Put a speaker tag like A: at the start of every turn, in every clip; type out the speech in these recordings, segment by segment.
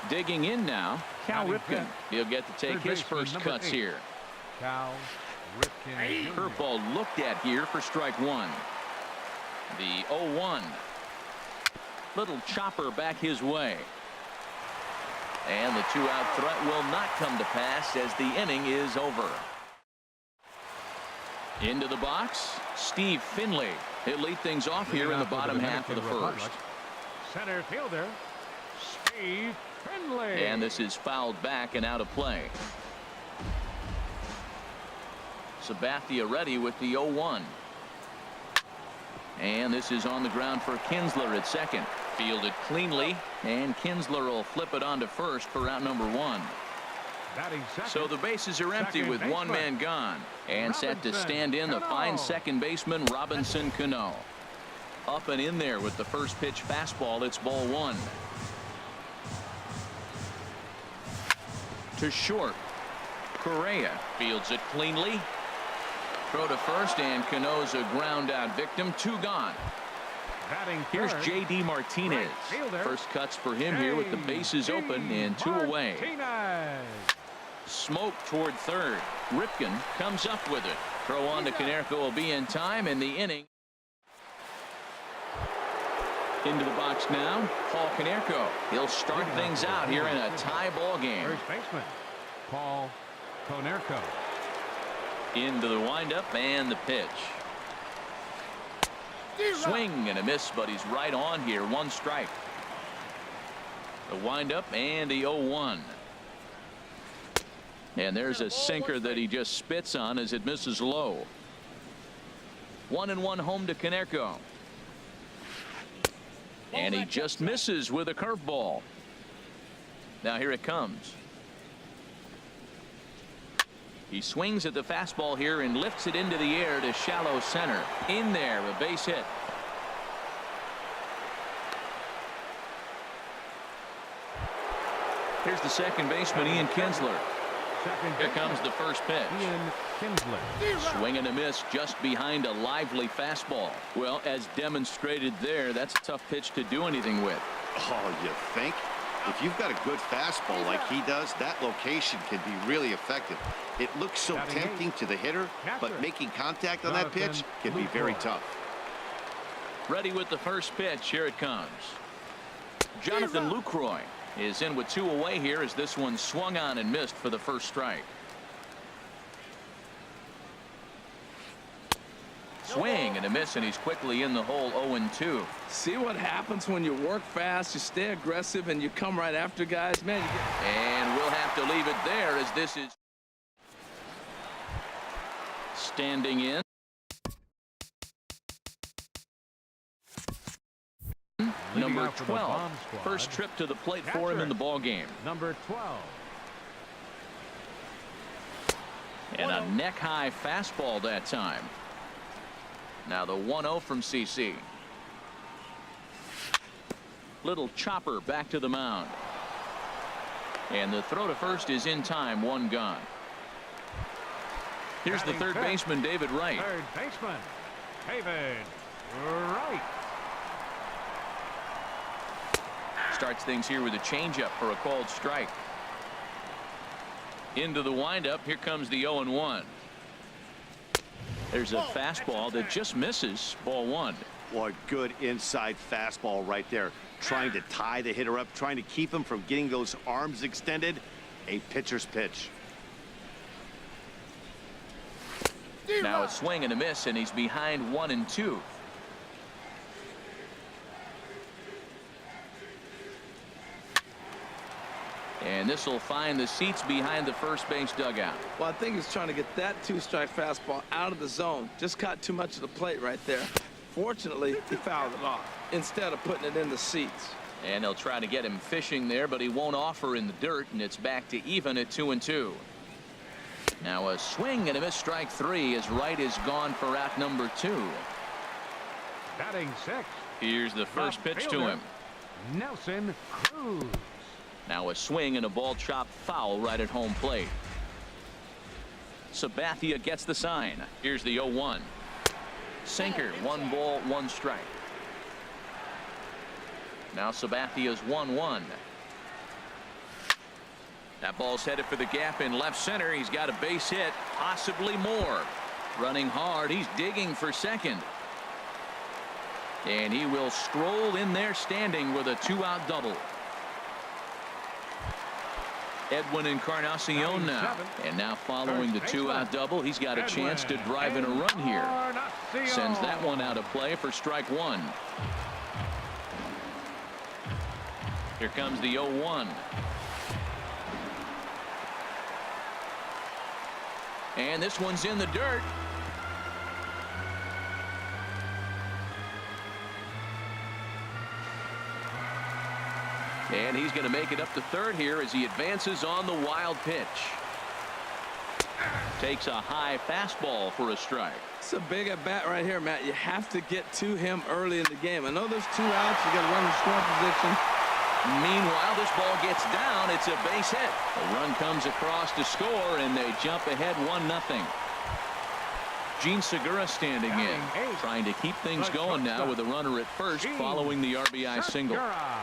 A: Digging in now, Cal Ripken. He'll get to take his first cuts here.
B: Cal Ripken.
A: Curveball looked at here for strike one. The 0-1. Little chopper back his way. And the two-out threat will not come to pass as the inning is over. Into the box, Steve Finley. He'll lead things off here in the bottom half of the first.
B: Center fielder, Steve Finley.
A: And this is fouled back and out of play. Sabathia ready with the 0-1. And this is on the ground for Kinsler at second. Fielded cleanly, and Kinsler will flip it on to first for out number one. So the bases are empty with one man gone, and set to stand in the fine second baseman Robinson Cano. Up and in there with the first pitch fastball. It's ball one. To short. Correa fields it cleanly. Throw to first, and Cano's a ground out victim. Two gone. Here's J.D. Martinez. First cuts for him here with the bases open and two away. Smoke toward third. Ripken comes up with it. Throw on to Konerko will be in time, and the inning. Into the box now, Paul Konerko. He'll start things out here in a tie ball game.
B: First baseman, Paul Konerko.
A: Into the windup and the pitch. Swing and a miss, but he's right on here. One strike. The windup and the 0-1. And there's a sinker that he just spits on as it misses low. 1-1 home to Konerko. And he just misses with a curveball. Now here it comes. He swings at the fastball here and lifts it into the air to shallow center. In there, a base hit. Here's the second baseman, Ian Kinsler. Here comes the first pitch.
B: Ian Kinsler.
A: Swing and a miss just behind a lively fastball. Well, as demonstrated there, that's a tough pitch to do anything with.
C: Oh, you think? If you've got a good fastball like he does, that location can be really effective. It looks so tempting to the hitter, but making contact on that pitch can be very tough.
A: Ready with the first pitch. Here it comes. Jonathan Lucroy is in with two away here as this one swung on and missed for the first strike. Swing and a miss, and he's quickly in the hole. 0-2.
D: See what happens when you work fast, you stay aggressive, and you come right after guys, man.
A: And we'll have to leave it there as this is standing in. Number 12. First trip to the plate for him in the ball game.
B: Number 12.
A: And a neck high fastball that time. Now the 1-0 from CC. Little chopper back to the mound. And the throw to first is in time. One gone. Here's the third baseman, David Wright.
B: Third baseman, David Wright.
A: Starts things here with a changeup for a called strike. Into the windup. Here comes the 0-1. There's a fastball that just misses. Ball one.
C: What good inside fastball right there. Trying to tie the hitter up, trying to keep him from getting those arms extended. A pitcher's pitch.
A: Now a swing and a miss, and he's behind 1-2. And this will find the seats behind the first base dugout.
D: Well, I think he's trying to get that two-strike fastball out of the zone. Just caught too much of the plate right there. Fortunately, he fouled it off instead of putting it in the seats.
A: And they'll try to get him fishing there, but he won't offer in the dirt, and it's back to even at 2-2. Now a swing and a miss, strike three, as Wright is gone for out number 2.
B: Batting sixth.
A: Here's the first pitch to him.
B: Nelson Cruz.
A: Now a swing and a ball chopped foul right at home plate. Sabathia gets the sign. Here's the 0-1. Sinker. 1 ball, 1 strike. Now Sabathia's 1-1. That ball's headed for the gap in left center. He's got a base hit, possibly more. Running hard. He's digging for second. And he will stroll in there standing with a 2-out double. Edwin Encarnacion now. And now following the 2-out double, he's got a chance to drive in a run here. Sends that one out of play for strike one. Here comes the 0-1. And this one's in the dirt. And he's going to make it up to third here as he advances on the wild pitch. Takes a high fastball for a strike.
D: It's a big at bat right here, Matt. You have to get to him early in the game. I know there's 2 outs. You got to run in scoring position.
A: Meanwhile, this ball gets down. It's a base hit. A run comes across to score, and they jump ahead 1-0. Gene Segura standing in, trying to keep things going now with a runner at first following the RBI single.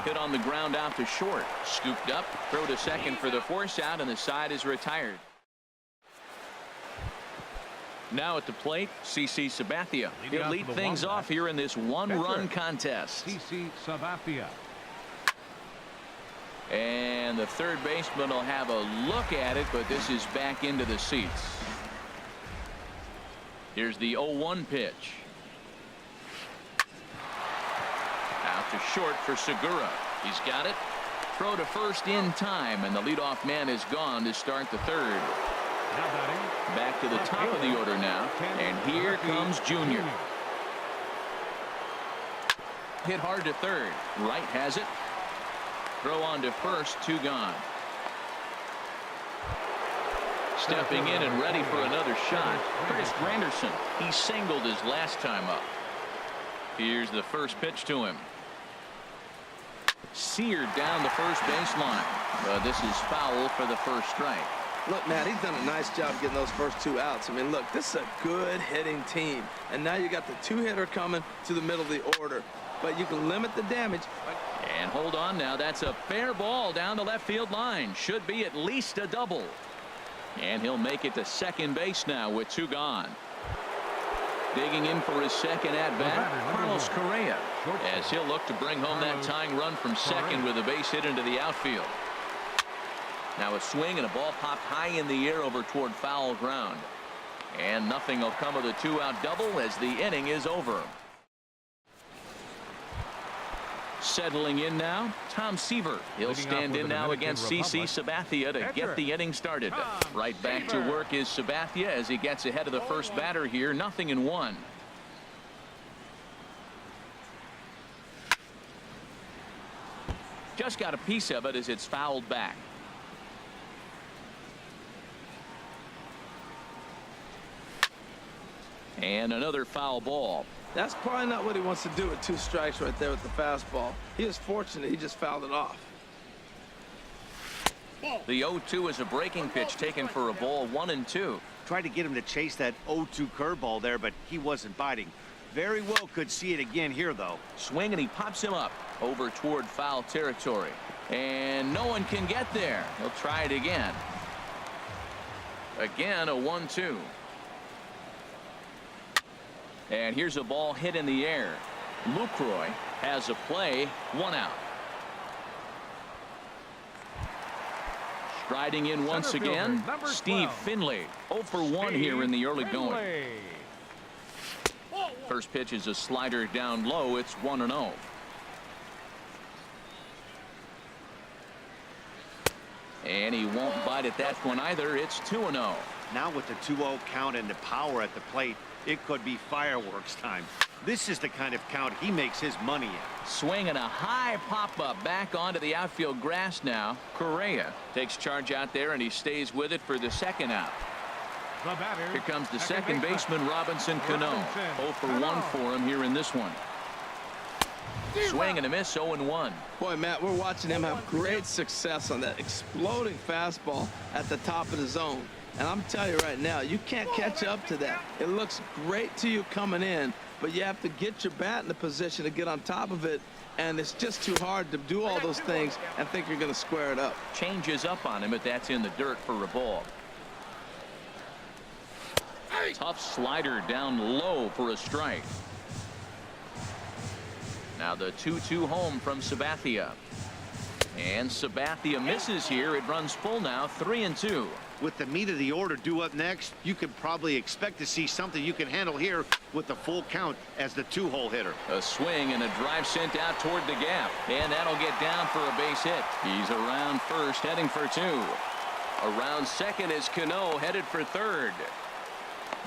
A: Hit on the ground out to short. Scooped up, throw to second for the force out, and the side is retired. Now at the plate, CC Sabathia. He'll lead things off here in this one-run contest.
B: CC Sabathia.
A: And the third baseman will have a look at it, but this is back into the seats. Here's the 0-1 pitch. Out to short for Segura. He's got it. Throw to first in time, and the leadoff man is gone to start the third. Back to the top of the order now, and here comes Junior. Hit hard to third. Wright has it. Throw on to first, 2 gone. Stepping in and ready for another shot, Curtis Granderson. He singled his last time up. Here's the first pitch to him. Seared down the first baseline. But this is foul for the first strike.
D: Look, Matt, he's done a nice job getting those first 2 outs. I mean, look, this is a good hitting team. And now you got the 2-hitter coming to the middle of the order. But you can limit the damage.
A: And hold on now. That's a fair ball down the left field line. Should be at least a double. And he'll make it to second base now with 2 gone. Digging in for his second at-bat, Carlos Correa, as he'll look to bring home that tying run from second with a base hit into the outfield. Now a swing and a ball popped high in the air over toward foul ground. And nothing will come of the 2-out double as the inning is over. Settling in now, Tom Seaver. He'll stand in now against CC Sabathia to get the inning started. Right back to work is Sabathia as he gets ahead of the first batter here. 0-1. Just got a piece of it as it's fouled back. And another foul ball.
D: That's probably not what he wants to do with 2 strikes right there with the fastball. He was fortunate he just fouled it off.
A: The 0-2 is a breaking pitch taken for a ball. 1-2.
E: Tried to get him to chase that 0-2 curveball there, but he wasn't biting. Very well could see it again here, though.
A: Swing, and he pops him up over toward foul territory. And no one can get there. He'll try it again. Again, a 1-2. And here's a ball hit in the air. Lucroy has a play. 1 out. Striding in once again, Steve Finley. 0 for 1 here in the early going. First pitch is a slider down low. It's 1-0. And he won't bite at that one either. It's 2-0.
E: Now with the 2-0 count and the power at the plate, it could be fireworks time. This is the kind of count he makes his money in.
A: Swinging a high pop-up back onto the outfield grass now. Correa takes charge out there, and he stays with it for the second out. Here comes the second baseman, Robinson Cano. 0 for 1 for him here in this one. Swing and a miss, 0-1.
D: Boy, Matt, we're watching him have great success on that exploding fastball at the top of the zone. And I'm telling you right now, you can't catch up to that. It looks great to you coming in, but you have to get your bat in the position to get on top of it, and it's just too hard to do all those things and think you're going to square it up.
A: Changes up on him, but that's in the dirt for a ball. Tough slider down low for a strike. Now the 2-2 home from Sabathia. And Sabathia misses here. It runs full now, 3-2.
E: With the meat of the order due up next, you can probably expect to see something you can handle here with the full count as the 2-hole hitter.
A: A swing and a drive sent out toward the gap, and that'll get down for a base hit. He's around first, heading for 2. Around second is Cano, headed for third.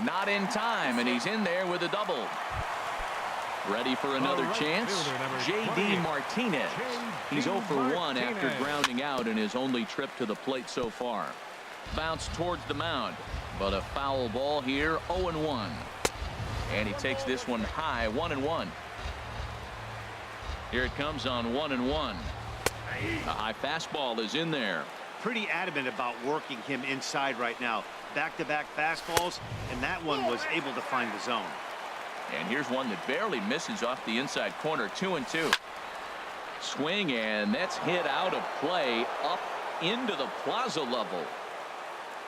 A: Not in time, and he's in there with a double. Ready for another chance? J.D. Martinez. He's 0 for 1 after grounding out in his only trip to the plate so far. Bounce towards the mound, but a foul ball here, 0-1. And he takes this one high, 1-1. Here it comes on 1-1. A high fastball is in there.
E: Pretty adamant about working him inside right now. Back-to-back fastballs, and that one was able to find the zone.
A: And here's one that barely misses off the inside corner, 2-2. Swing, and that's hit out of play up into the plaza level.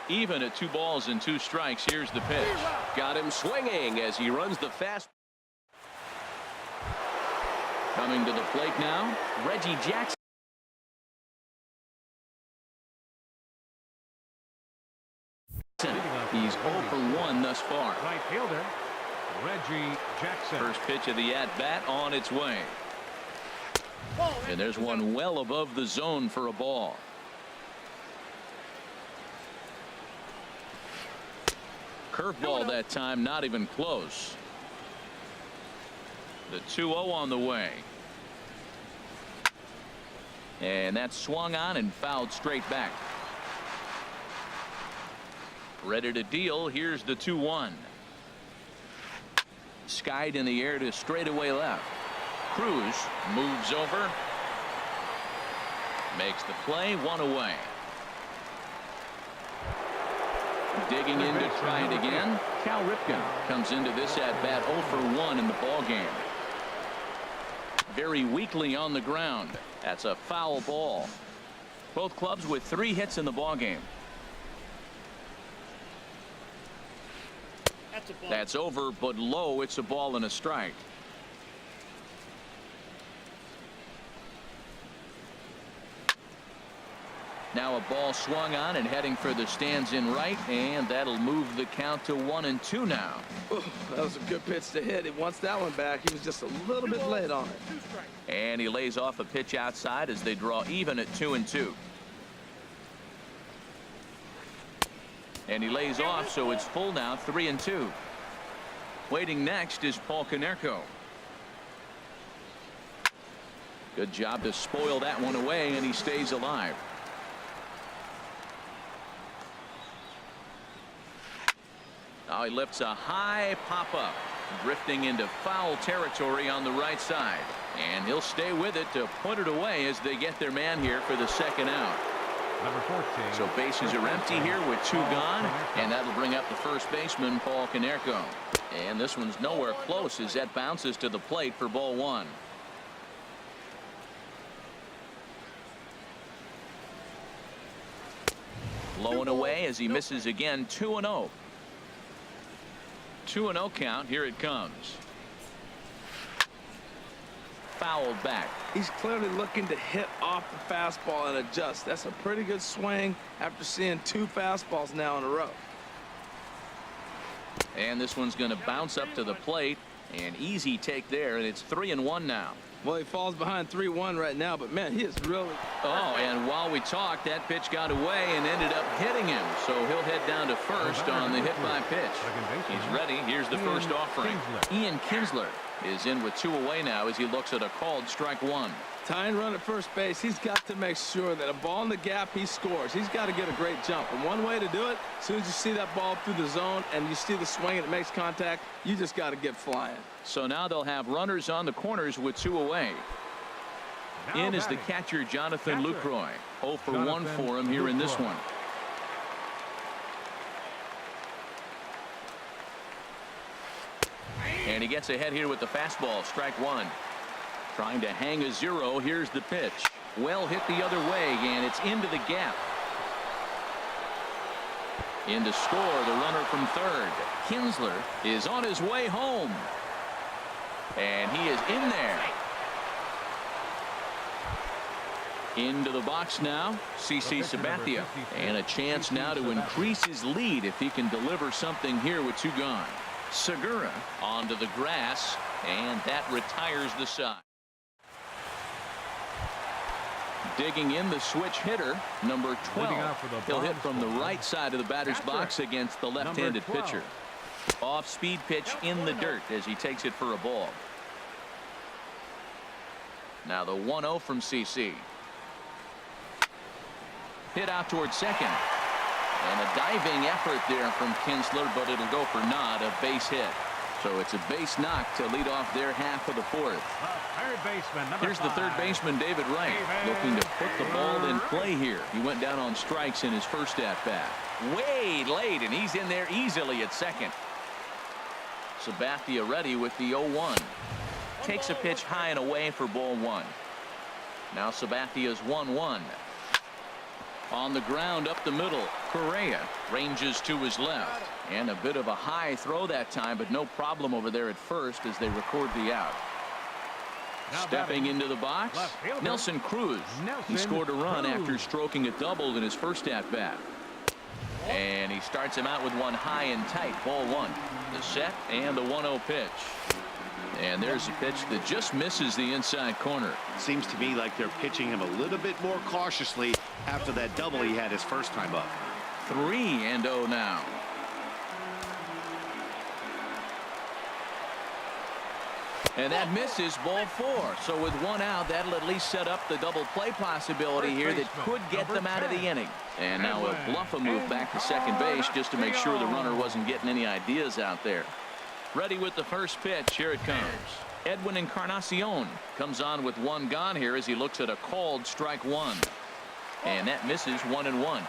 A: Even at 2 balls and 2 strikes. Here's the pitch. Got him swinging as he runs the fast. Coming to the plate now, Reggie Jackson. He's 0 for 1 thus far.
B: Right fielder, Reggie Jackson.
A: First pitch of the at-bat on its way. And there's one well above the zone for a ball. Curveball that time, not even close. The 2-0 on the way. And that's swung on and fouled straight back. Ready to deal. Here's the 2-1. Skied in the air to straightaway left. Cruz moves over. Makes the play, 1 away. Digging in to try it again. Cal Ripken comes into this at bat 0 for 1 in the ball game. Very weakly on the ground. That's a foul ball. Both clubs with 3 hits in the ball game. That's over, but low. It's a ball and a strike. Now a ball swung on and heading for the stands in right, and that'll move the count to 1-2 now.
D: Ooh, that was a good pitch to hit. He wants that one back. He was just a little bit late on it.
A: And he lays off a pitch outside as they draw even at 2-2. And he lays off, so it's full now, 3-2. Waiting next is Paul Konerko. Good job to spoil that one away, and he stays alive. Now he lifts a high pop-up, drifting into foul territory on the right side. And he'll stay with it to put it away as they get their man here for the second out.
B: Number 14.
A: So bases are empty here with 2 gone, and that'll bring up the first baseman, Paul Konerko. And this one's nowhere close as that bounces to the plate for ball 1. Low and away as he misses again, 2-0. 2-0 count. Here it comes. Fouled back.
D: He's clearly looking to hit off the fastball and adjust. That's a pretty good swing after seeing 2 fastballs now in a row.
A: And this one's going to bounce up to the plate. An easy take there, and it's 3-1 now.
D: Well, he falls behind 3-1 right now, but man, he is really.
A: Oh, and while we talked, that pitch got away and ended up hitting him. So he'll head down to first on the hit by pitch. He's ready. Here's the first offering. Ian Kinsler is in with 2 away now as he looks at a called strike 1.
D: Tying run at first base. He's got to make sure that a ball in the gap, he scores. He's got to get a great jump. And one way to do it, as soon as you see that ball through the zone and you see the swing and it makes contact, you just got to get flying.
A: So now they'll have runners on the corners with 2 away. In is the catcher, Jonathan Lucroy. 0 for 1 for him here in this one. And he gets ahead here with the fastball. Strike one. Trying to hang a 0. Here's the pitch. Well hit the other way, and it's into the gap. In to score, the runner from third. Kinsler is on his way home. And he is in there. Into the box now, CC Sabathia. And a chance now to increase his lead if he can deliver something here with 2 gone. Segura onto the grass, and that retires the side. Digging in the switch hitter, number 12. He'll hit from the right side of the batter's box against the left-handed pitcher. Off-speed pitch in the dirt as he takes it for a ball. Now the 1-0 from CC. Hit out towards second. And a diving effort there from Kinsler, but it'll go for naught, a base hit. So it's a base knock to lead off their half of the fourth. Here's the third baseman, David Wright, looking to put the ball in play here. He went down on strikes in his first at-bat. Way late, and he's in there easily at second. Sabathia ready with the 0-1. Takes a pitch high and away for ball 1. Now Sabathia's 1-1. On the ground up the middle, Correa ranges to his left. And a bit of a high throw that time, but no problem over there at first as they record the out. Stepping into the box, Nelson Cruz. He scored a run after stroking a double in his first at-bat. And he starts him out with one high and tight, ball 1. The set and the 1-0 pitch. And there's a pitch that just misses the inside corner.
C: Seems to me like they're pitching him a little bit more cautiously after that double he had his first time up.
A: 3-0 now. And that misses, ball 4. So with 1 out, that'll at least set up the double play possibility here that could get them out of the inning. And now a bluff a move back to second base just to make sure the runner wasn't getting any ideas out there. Ready with the first pitch. Here it comes. Edwin Encarnacion comes on with 1 gone here as he looks at a called strike 1. And that misses, 1-1.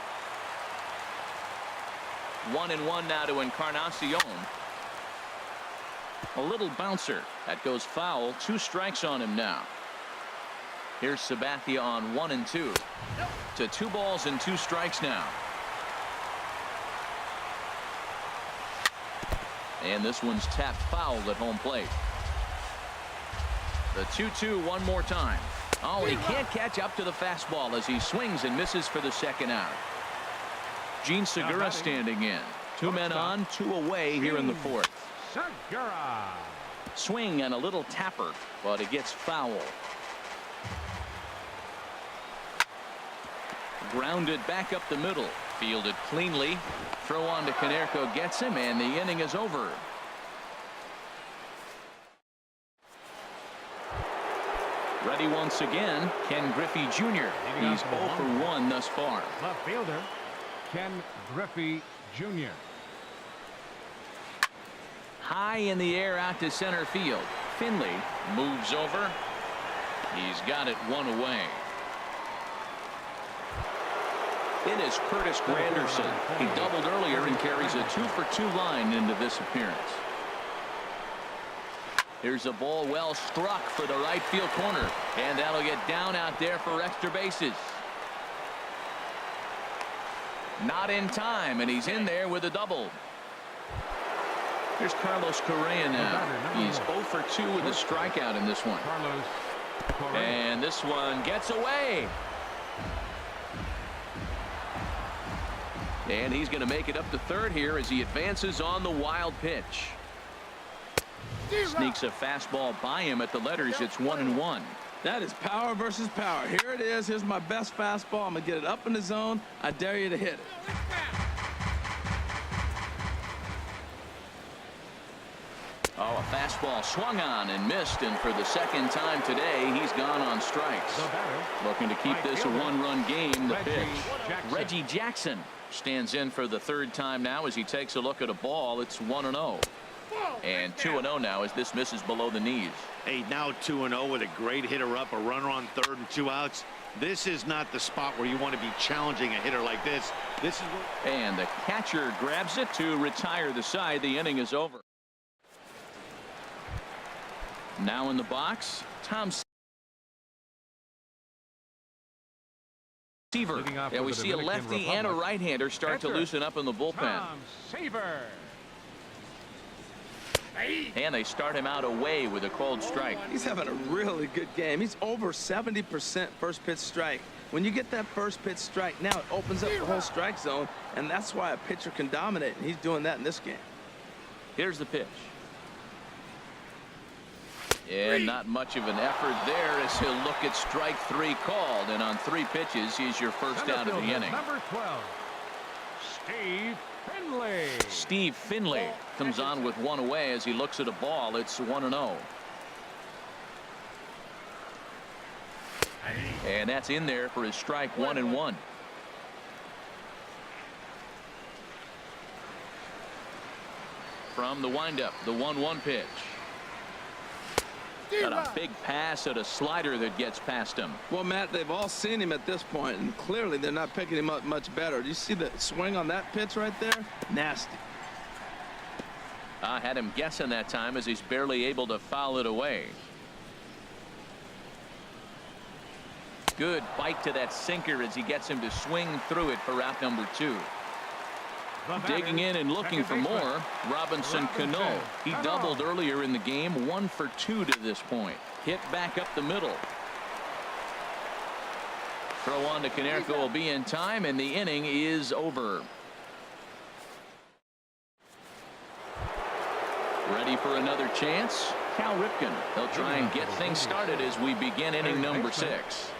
A: 1-1 now to Encarnacion. A little bouncer that goes foul. 2 strikes on him now. Here's Sabathia on 1-2 to 2 balls and 2 strikes now. And this one's tapped foul at home plate. The 2-2 one more time. Oh, he can't catch up to the fastball as he swings and misses for the second out. Gene Segura standing in. 2 men on, 2 away here in the fourth.
B: Segura.
A: Swing and a little tapper, but it gets foul. Grounded back up the middle. Fielded cleanly. Throw on to Konerko gets him, and the inning is over. Ready once again, Ken Griffey Jr. He's 0 for 1 thus far.
B: Left fielder, Ken Griffey Jr.
A: High in the air out to center field. Finley moves over. He's got it 1 away. It is Curtis Granderson. He doubled earlier and carries a 2 for 2 line into this appearance. Here's a ball well struck for the right field corner, and that'll get down out there for extra bases. Not in time, and he's in there with a double. Here's Carlos Correa now. He's 0 for 2 with a strikeout in this one. And this one gets away. And he's going to make it up to third here as he advances on the wild pitch. Sneaks a fastball by him at the letters. It's 1-1.
D: That is power versus power. Here it is. Here's my best fastball. I'm going to get it up in the zone. I dare you to hit it.
A: Oh, a fastball swung on and missed, and for the second time today, he's gone on strikes. Looking to keep this a 1-run game. The pitch. Reggie Jackson stands in for the 3rd time now as he takes a look at a ball. It's 1-0. And 2-0 now as this misses below the knees.
E: Hey, now 2-0 with a great hitter up, a runner on 3rd and 2 outs. This is not the spot where you want to be challenging a hitter like this. This is where...
A: And the catcher grabs it to retire the side. The inning is over. Now in the box, Tom Seaver. And we see a lefty and a right-hander start to loosen up in the bullpen. And they start him out away with a called strike.
D: He's having a really good game. He's over 70% first pitch strike. When you get that first pitch strike, now it opens up the whole strike zone, and that's why a pitcher can dominate, and he's doing that in this game.
A: Here's the pitch. And not much of an effort there as he'll look at strike 3 called. And on 3 pitches, he's your first out of the inning.
B: Number 12, Steve Finley.
A: Steve Finley comes on with 1 away as he looks at a ball. It's 1-0. And that's in there for his strike 1-1. From the windup, the 1-1 pitch. Got a big pass at a slider that gets past him.
D: Well, Matt, they've all seen him at this point, and clearly they're not picking him up much better. Do you see the swing on that pitch right there? Nasty.
A: I had him guessing that time as he's barely able to foul it away. Good bite to that sinker as he gets him to swing through it for out number 2. Digging in and looking for more, Robinson Cano. He doubled earlier in the game, 1 for 2 to this point. Hit back up the middle. Throw on to Konerko will be in time, and the inning is over. Ready for another chance? Cal Ripken. He'll try and get things started as we begin inning number 6.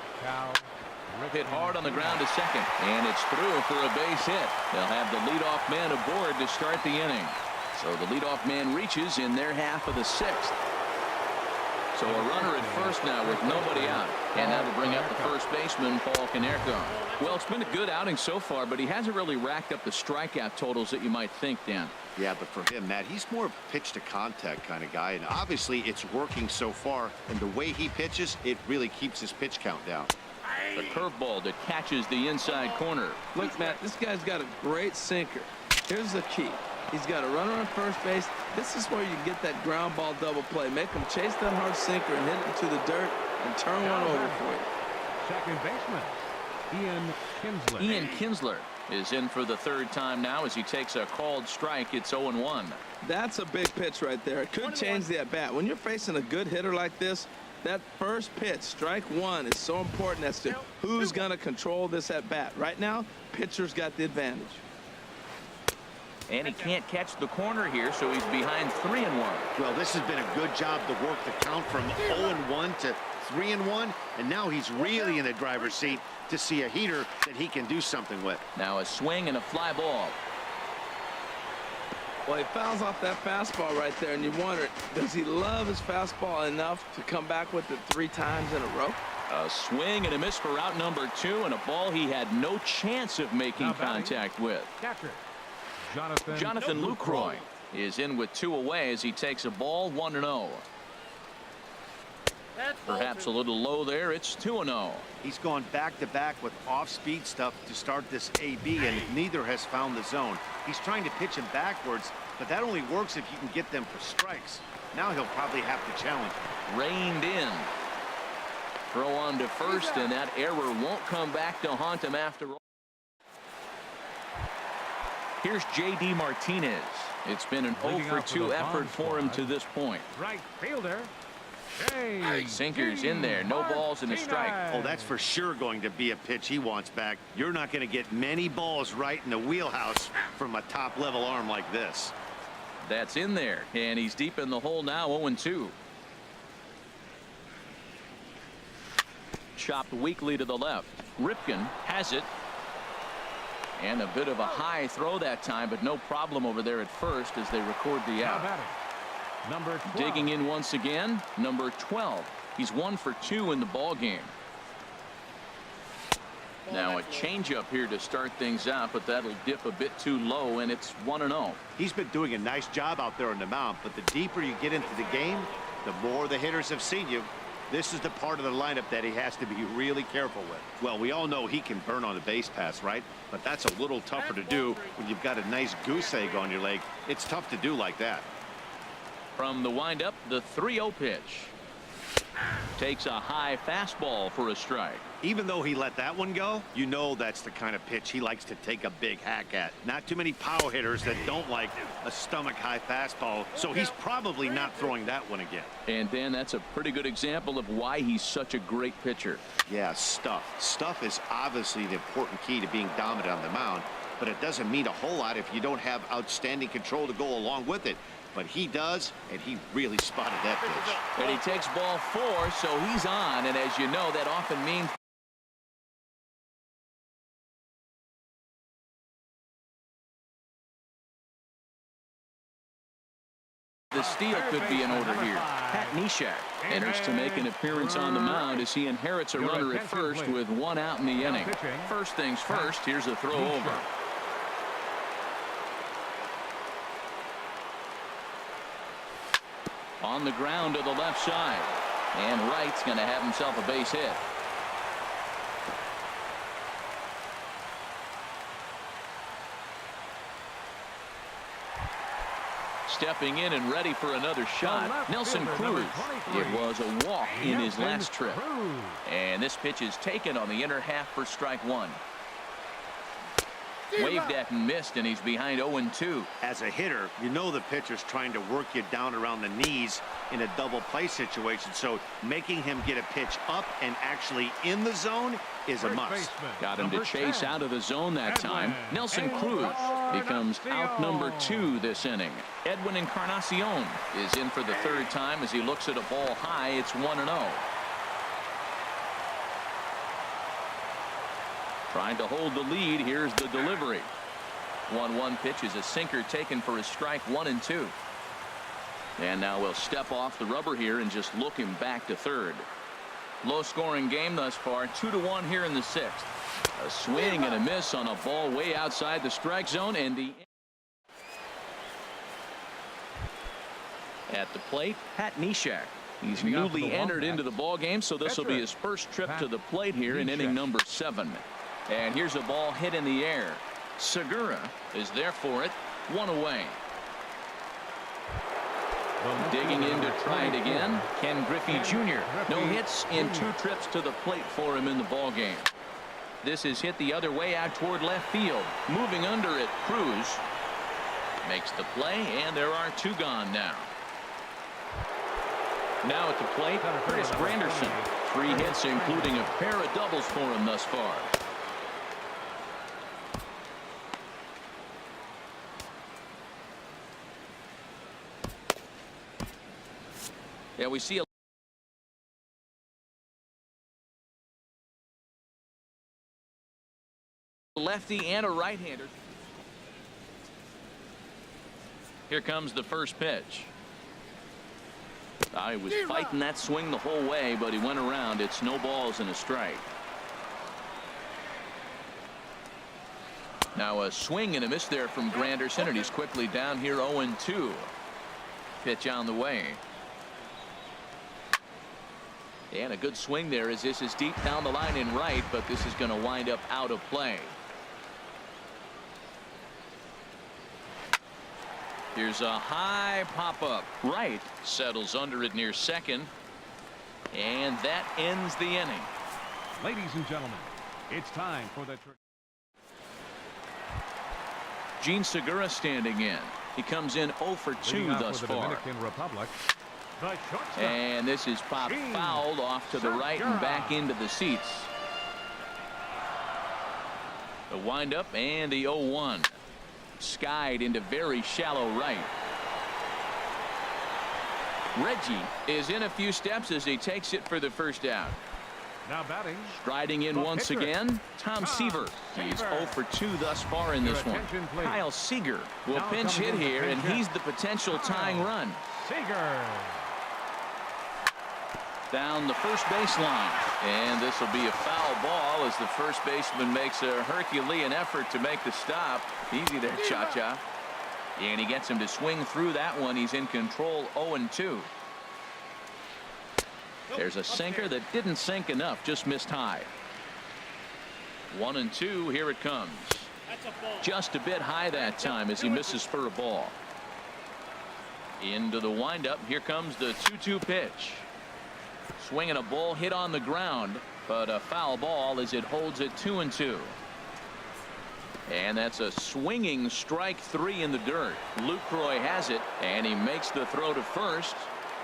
A: Hit hard on the ground to second, and it's through for a base hit. They'll have the leadoff man aboard to start the inning. So the leadoff man reaches in their half of the 6th. So a runner at first now with nobody out, and that'll bring up the first baseman, Paul Konerko. Well, it's been a good outing so far, but he hasn't really racked up the strikeout totals that you might think, Dan.
C: Yeah, but for him, Matt, he's more of a pitch to contact kind of guy, and obviously it's working so far, and the way he pitches, it really keeps his pitch count down.
A: The curveball that catches the inside corner.
D: Look, Matt, this guy's got a great sinker. Here's the key. He's got a runner on first base. This is where you get that ground ball double play. Make him chase that hard sinker and hit it into the dirt and turn one over for you.
B: Second baseman, Ian Kinsler.
A: Ian Kinsler is in for the 3rd time now as he takes a called strike. It's 0-1.
D: That's a big pitch right there. It could change the at-bat. When you're facing a good hitter like this, that first pitch, strike 1, is so important as to who's going to control this at-bat. Right now, pitcher's got the advantage.
A: And he can't catch the corner here, so he's behind 3-1.
E: Well, this has been a good job to work the count from 0-1 to 3-1, and now he's really in the driver's seat to see a heater that he can do something with.
A: Now a swing and a fly ball.
D: Well, he fouls off that fastball right there, and you wonder, does he love his fastball enough to come back with it 3 times in a row?
A: A swing and a miss for out number 2, and a ball he had no chance of making contact with.
B: Catcher,
A: Jonathan Lucroy is in with 2 away as he takes a ball 1-0. Perhaps a little low there. It's 2-0.
E: He's gone back-to-back with off-speed stuff to start this AB, and neither has found the zone. He's trying to pitch him backwards, but that only works if you can get them for strikes. Now he'll probably have to challenge.
A: Reined in. Throw on to first, and that error won't come back to haunt him after all. Here's J.D. Martinez. It's been an 0-for-2 effort for him to this point.
B: Right fielder.
A: Sinkers in there, no balls and a strike.
E: Oh, that's for sure going to be a pitch he wants back. You're not going to get many balls right in the wheelhouse from a top-level arm like this.
A: That's in there, and he's deep in the hole now, 0-2. Chopped weakly to the left. Ripken has it. And a bit of a high throw that time, but no problem over there at first as they record the out.
B: Number 12.
A: Digging in once again, number 12. He's 1 for 2 in the ball game. Now a changeup here to start things out, but that'll dip a bit too low, and it's 1-0.
E: He's been doing a nice job out there on the mound, but the deeper you get into the game, the more the hitters have seen you. This is the part of the lineup that he has to be really careful with. Well, we all know he can burn on the base pass, right? But that's a little tougher to do when you've got a nice goose egg on your leg. It's tough to do like that.
A: From the windup, the 3-0 pitch. Takes a high fastball for a strike.
E: Even though he let that one go, you know that's the kind of pitch he likes to take a big hack at. Not too many power hitters that don't like a stomach-high fastball, so he's probably not throwing that one again.
A: And Dan, that's a pretty good example of why he's such a great pitcher.
C: Yeah, stuff. Stuff is obviously the important key to being dominant on the mound, but it doesn't mean a whole lot if you don't have outstanding control to go along with it. But he does, and he really spotted that pitch.
A: And he takes ball 4, so he's on, and as you know, that often means the steal could be in order here. Pat Neshek enters to make an appearance on the mound as he inherits a runner at first with 1 out in the inning. First things first, here's a throw over. On the ground to the left side. And Wright's going to have himself a base hit. Stepping in and ready for another shot, Nelson Cruz. It was a walk in his last trip. And this pitch is taken on the inner half for strike 1. Waved at and missed, and he's behind 0-2.
E: As a hitter, you know the pitcher's trying to work you down around the knees in a double play situation, so making him get a pitch up and actually in the zone is a must.
A: Got him to chase out of the zone that time. Nelson Cruz becomes out number 2 this inning. Edwin Encarnacion is in for the 3rd time as he looks at a ball high. It's 1-0. Trying to hold the lead. Here's the delivery. 1-1 pitch is a sinker taken for a strike. 1-2. And now we'll step off the rubber here and just look him back to 3rd. Low scoring game thus far. 2-1 here in the 6th. A swing and a miss on a ball way outside the strike zone, and the at the plate, Pat Neshek. He's newly entered into the ball game, so this will be his first trip to the plate here in inning number 7. And here's a ball hit in the air. Segura is there for it. 1 away. Digging in to try it again, Ken Griffey Jr. No hits in 2 trips to the plate for him in the ball game. This is hit the other way out toward left field. Moving under it, Cruz makes the play, and there are 2 gone now. Now at the plate, Curtis Granderson. 3 hits, including a pair of doubles for him thus far. Yeah, we see a lefty and a right-hander. Here comes the first pitch. He was fighting that swing the whole way, but he went around. It's no balls and a strike. Now a swing and a miss there from Granderson, and he's quickly down here 0-2. Pitch on the way. And a good swing there as this is deep down the line in right, but this is going to wind up out of play. Here's a high pop-up. Right settles under it near second. And that ends the inning.
B: Ladies and gentlemen, it's time for the
A: Gene Segura standing in. He comes in 0 for 2 thus far.
B: Republic,
A: and this is popped fouled off to the right and back into the seats. The windup and the 0-1. Skied into very shallow right. Reggie is in a few steps as he takes it for the first out.
B: Now batting.
A: Striding in once again, Tom Seaver. He's 0 for 2 thus far in this one. Kyle Seager will pinch hit here, and he's the potential tying run.
B: Seager.
A: Down the first baseline, and this will be a foul ball as the first baseman makes a Herculean effort to make the stop. Easy there, Cha-Cha. And he gets him to swing through that one. He's in control. 0-2. There's a sinker that didn't sink enough, just missed high. 1-2. Here it comes. Just a bit high that time as he misses for a ball. Into the windup. Here comes the 2-2 pitch. Swinging a ball hit on the ground, but a foul ball as it holds it 2-2. And that's a swinging strike 3 in the dirt. Lucroy has it, and he makes the throw to first.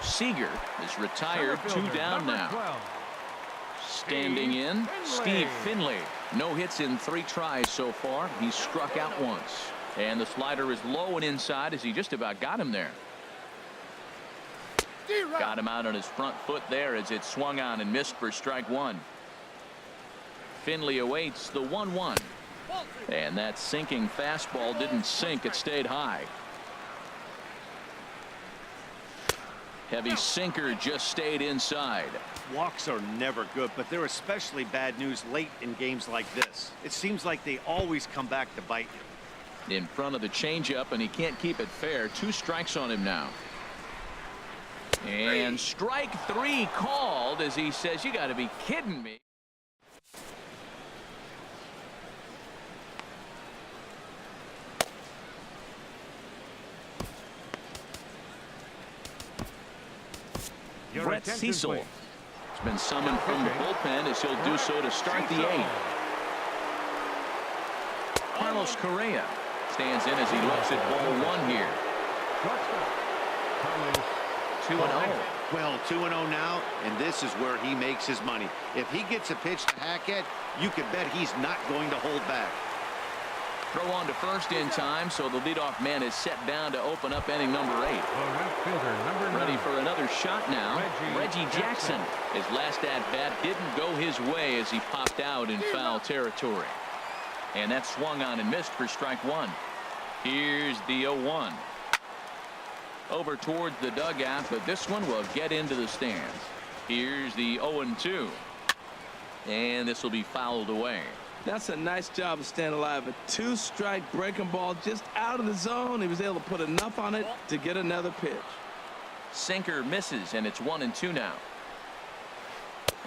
A: Seager is retired, 2 down now.
B: 12.
A: Standing in, Steve Finley. No hits in 3 tries so far. He's struck out once. And the slider is low and inside as he just about got him there. Got him out on his front foot there as it swung on and missed for strike 1. Finley awaits the 1-1. And that sinking fastball didn't sink. It stayed high. Heavy sinker just stayed inside.
E: Walks are never good, but they're especially bad news late in games like this. It seems like they always come back to bite you.
A: In front of the changeup, and he can't keep it fair. 2 strikes on him now. And strike 3 called as he says, "You got to be kidding me." Brett Cecil has been summoned from the bullpen as he'll do so to start the 8th. Carlos Correa stands in as he looks at ball 1 here. 2-0.
E: Well, 2-0 now, and this is where he makes his money. If he gets a pitch to hack at, you can bet he's not going to hold back.
A: Throw on to first in time, so the leadoff man is set down to open up inning number 8. Ready for another shot now. Reggie Jackson. His last at-bat didn't go his way as he popped out in foul territory. And that swung on and missed for strike 1. Here's the 0-1. Over towards the dugout, but this one will get into the stands. Here's the 0-2. And this will be fouled away.
D: That's a nice job of staying alive. A 2-strike breaking ball just out of the zone. He was able to put enough on it to get another pitch.
A: Sinker misses, and it's 1-2 now.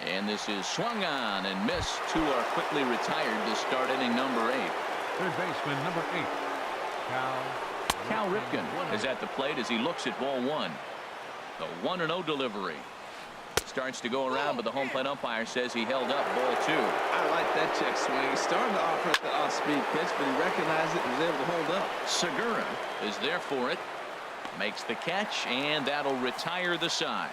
A: And this is swung on and missed. 2 are quickly retired to start inning number 8.
B: Third baseman, number 8,
A: Cal Ripken is at the plate as he looks at ball 1. The 1-0 delivery. Starts to go around, but the home plate umpire says he held up ball 2.
D: I like that check swing. He started to offer at the off-speed pitch, but he recognized it and was able to hold up.
A: Segura is there for it. Makes the catch, and that'll retire the side.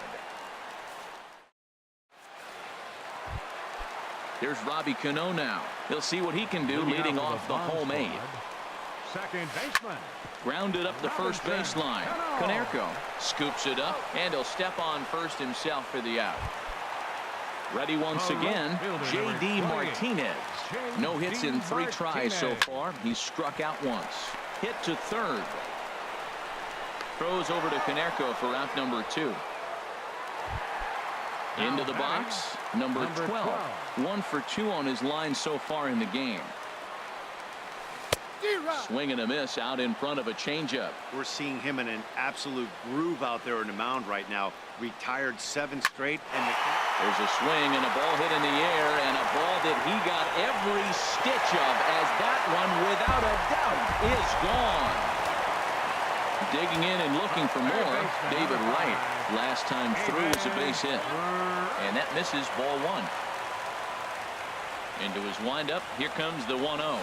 A: Here's Robbie Cano now. He'll see what he can do leading off the home 8.
B: second baseman.
A: Grounded up the first baseline. Konerko scoops it up, and he'll step on first himself for the out. Ready once again, J.D. Martinez. No hits in 3 tries so far. He's struck out once. Hit to third. Throws over to Konerko for out number 2. Into the box, number 12. 1 for 2 on his line so far in the game. Swing and a miss out in front of a changeup.
E: We're seeing him in an absolute groove out there in the mound right now. Retired 7 straight, and
A: there's a swing and a ball hit in the air, and a ball that he got every stitch of, as that one, without a doubt, is gone. Digging in and looking for more, David Wright. Last time through was a base hit, and that misses ball 1. Into his windup, here comes the 1-0.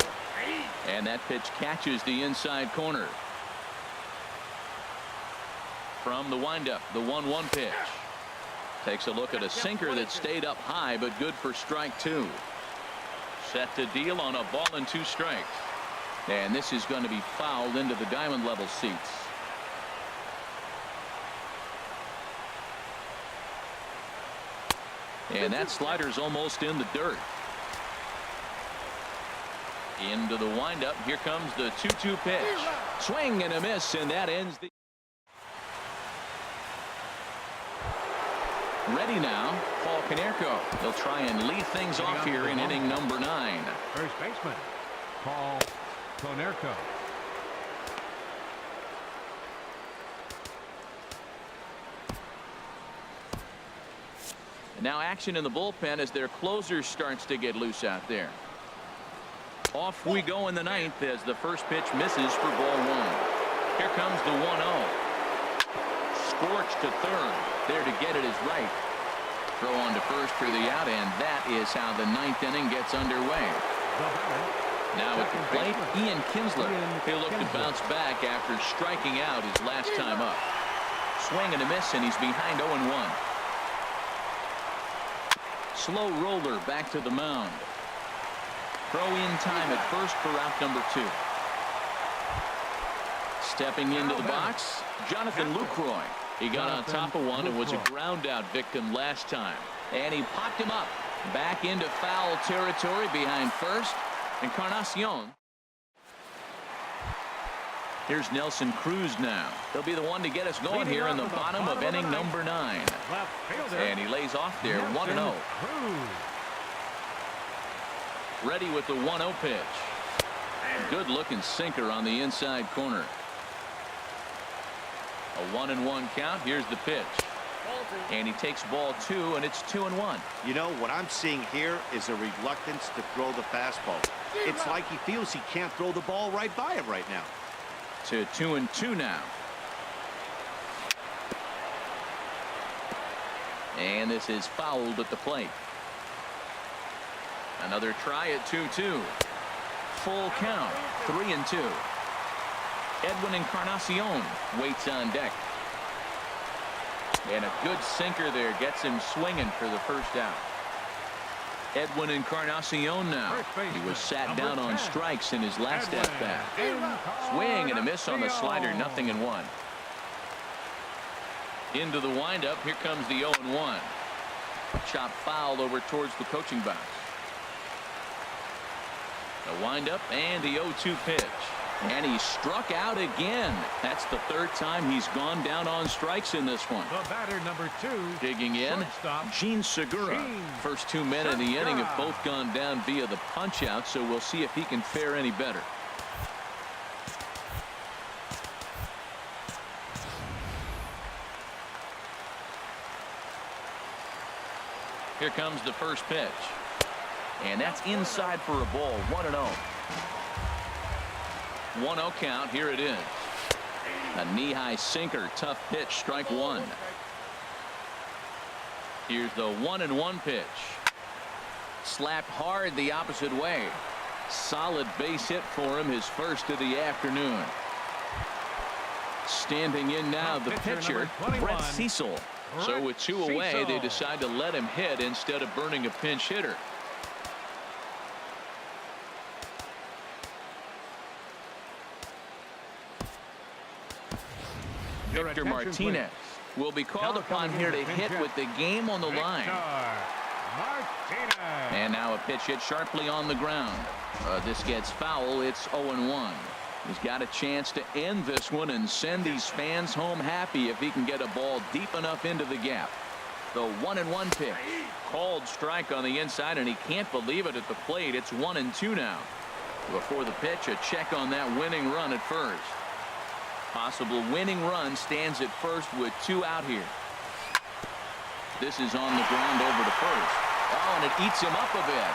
A: And that pitch catches the inside corner. From the windup, the 1-1 pitch. Takes a look at a sinker that stayed up high, but good for strike 2. Set to deal on a ball and 2 strikes. And this is going to be fouled into the diamond level seats. And that slider's almost in the dirt. Into the windup. Here comes the 2-2 pitch. Swing and a miss, and that ends the. Ready now, Paul Konerko. He'll try and lead things off here in inning number 9.
B: First baseman, Paul Konerko.
A: Now action in the bullpen as their closer starts to get loose out there. Off we go in the 9th as the first pitch misses for ball 1. Here comes the 1-0. Scorched to third. There to get it is Wright. Throw on to first for the out, and that is how the ninth inning gets underway. Now at the plate, Ian Kinsler. He'll look to bounce back after striking out his last time up. Swing and a miss, and he's behind 0-1. Slow roller back to the mound. Throw in time at first for out number 2. Stepping into the box, Jonathan Lucroy. He got on top of one and was a ground out victim last time. And he popped him up. Back into foul territory behind first. Encarnacion. Here's Nelson Cruz now. He'll be the one to get us going here in the bottom of inning number 9. And he lays off there 1-0. Ready with the 1-0 pitch. Good looking sinker on the inside corner. A 1-1 count. Here's the pitch. And he takes ball 2, and it's 2-1.
E: You know, what I'm seeing here is a reluctance to throw the fastball. It's like he feels he can't throw the ball right by him right now.
A: To 2-2 now. And this is fouled at the plate. Another try at 2-2. Full count. 3-2. Edwin Encarnacion waits on deck. And a good sinker there gets him swinging for the first out. Edwin Encarnacion now. He was sat down on strikes in his last at-bat. Swing and a miss on the slider. 0-1. Into the windup. Here comes the 0-1. Chop foul over towards the coaching box. The windup and the 0-2 pitch. And he struck out again. That's the 3rd time he's gone down on strikes in this one.
B: The batter number 2.
A: Digging in, Gene Segura. First 2 men in the inning have both gone down via the punch out, so we'll see if he can fare any better. Here comes the first pitch. And that's inside for a ball. 1-0. 1-0 count. Here it is. A knee-high sinker. Tough pitch. Strike 1. Here's the 1-1 pitch. Slapped hard the opposite way. Solid base hit for him. His first of the afternoon. Standing in now the pitcher, Brett Cecil. So with 2 away, they decide to let him hit instead of burning a pinch hitter. Victor Martinez will be called upon here to hit with the game on the line. And now a pitch hit sharply on the ground. This gets foul. It's 0-1. He's got a chance to end this one and send these fans home happy if he can get a ball deep enough into the gap. The 1-1 pitch. Called strike on the inside, and he can't believe it at the plate. It's 1-2 now. Before the pitch, a check on that winning run at first. Possible winning run stands at first with 2 out here. This is on the ground over to first. Oh, and it eats him up a bit.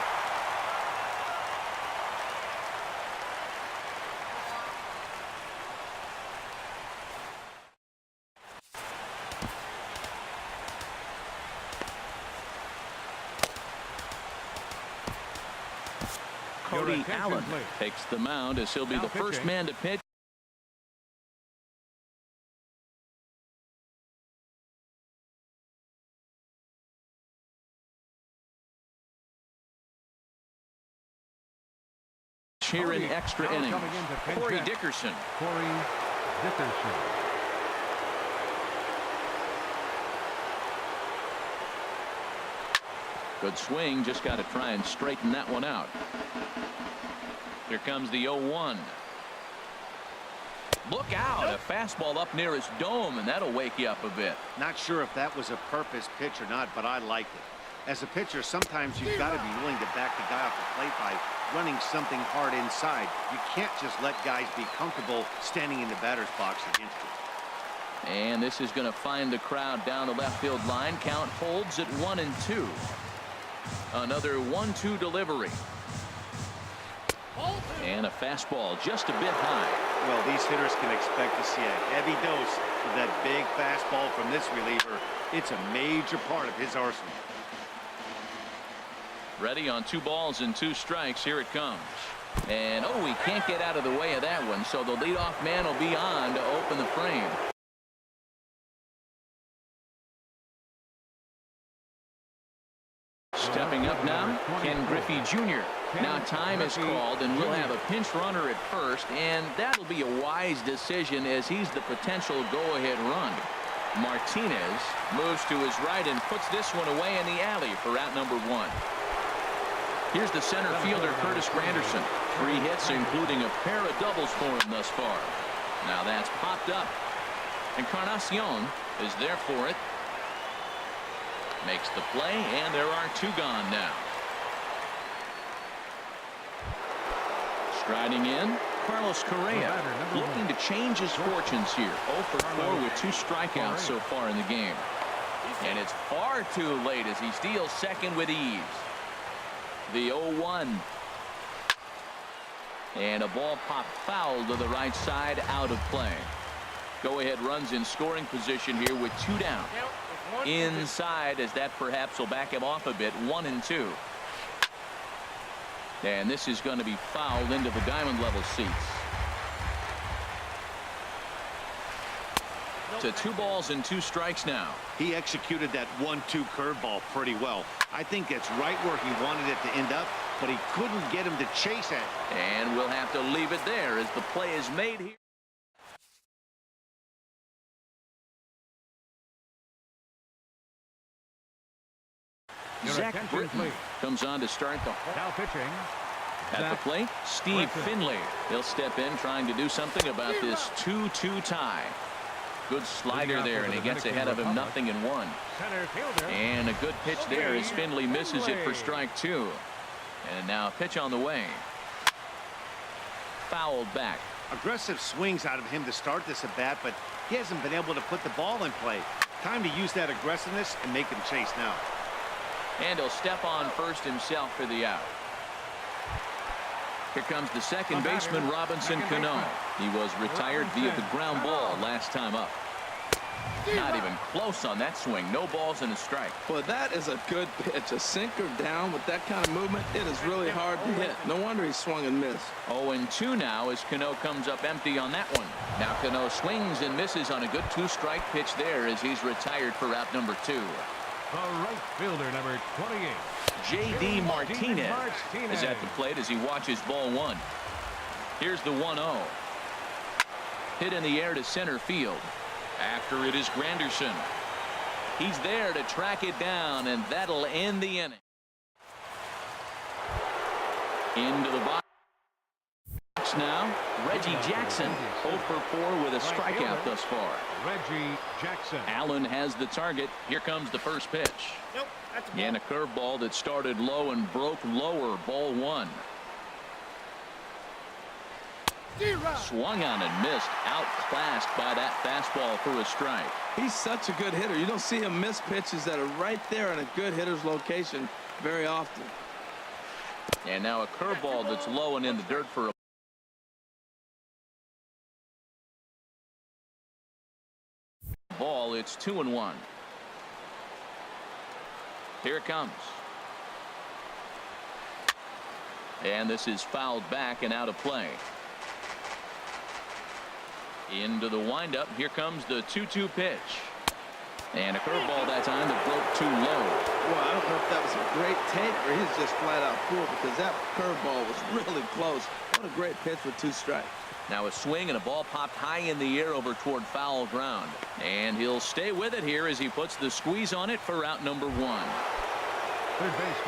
A: Cody Allen takes the mound as he'll be the first man to pitch. Here in extra innings, Corey Dickerson. Good swing, just got to try and straighten that one out. Here comes the 0-1. Look out, a fastball up near his dome, and that'll wake you up a bit.
E: Not sure if that was a purpose pitch or not, but I liked it. As a pitcher, sometimes you've got to be willing to back the guy off the plate by running something hard inside. You can't just let guys be comfortable standing in the batter's box against you.
A: And this is going to find the crowd down the left field line. Count holds at 1-2. Another 1-2 delivery. And a fastball just a bit high.
E: Well, these hitters can expect to see a heavy dose of that big fastball from this reliever. It's a major part of his arsenal.
A: Ready on 2 balls and 2 strikes. Here it comes. And oh, he can't get out of the way of that one, so the leadoff man will be on to open the frame. Stepping up now, Ken Griffey Jr. Now time is called, and we'll have a pinch runner at first, and that'll be a wise decision as he's the potential go-ahead run. Martinez moves to his right and puts this one away in the alley for out number 1. Here's the center fielder, Curtis Granderson. 3 hits, including a pair of doubles for him thus far. Now that's popped up. Encarnacion is there for it. Makes the play, and there are 2 gone now. Striding in, Carlos Correa, looking to change his fortunes here. 0 for 4 with 2 strikeouts so far in the game. And it's far too late as he steals second with ease. The 0-1. And a ball popped foul to the right side, out of play. Go-ahead runs in scoring position here with 2 down. Inside, as that perhaps will back him off a bit. 1 and 2. And this is going to be fouled into the diamond level seats. To 2 balls and 2 strikes now.
E: He executed that 1-2 curveball pretty well. I think that's right where he wanted it to end up, but he couldn't get him to chase it.
A: And we'll have to leave it there as the play is made here. Zach Britton comes on to start the
B: Now pitching.
A: at the plate. Steve Finley. He'll step in trying to do something about this 2-2 tie. Good slider there, and he gets ahead of him 0-1.
B: Center fielder.
A: And a good pitch there as Finley misses it for strike 2. And now a pitch on the way. Fouled back.
E: Aggressive swings out of him to start this at bat, but he hasn't been able to put the ball in play. Time to use that aggressiveness and make him chase now.
A: And he'll step on first himself for the out. Here comes the second baseman, Robinson Cano. He was retired via the ground ball last time up. Not even close on that swing. No balls and a strike.
D: Well, that is a good pitch. A sinker down with that kind of movement. It is really hard to hit. No wonder he swung and missed.
A: 0-2 now as Cano comes up empty on that one. Now Cano swings and misses on a good 2-strike pitch there as he's retired for out number 2.
B: The right fielder, number 28.
A: J.D. Martinez is at the plate as he watches ball 1. Here's the 1-0. Hit in the air to center field. After it is Granderson. He's there to track it down, and that'll end the inning. Into the box now, Reggie Jackson. 0 for 4 with a strikeout thus far.
B: Reggie Jackson.
A: Allen has the target. Here comes the first pitch. And a curveball that started low and broke lower. Ball 1. Swung on and missed. Outclassed by that fastball for a strike.
D: He's such a good hitter. You don't see him miss pitches that are right there in a good hitter's location very often.
A: And now a curveball that's low and in the dirt for a ball. It's 2-1. Here it comes. And this is fouled back and out of play. Into the windup. Here comes the 2-2 pitch. And a curveball that time that broke too low.
D: Well, I don't know if that was a great take or he's just flat out cool, because that curveball was really close. What a great pitch with 2 strikes.
A: Now a swing and a ball popped high in the air over toward foul ground. And he'll stay with it here as he puts the squeeze on it for out number 1.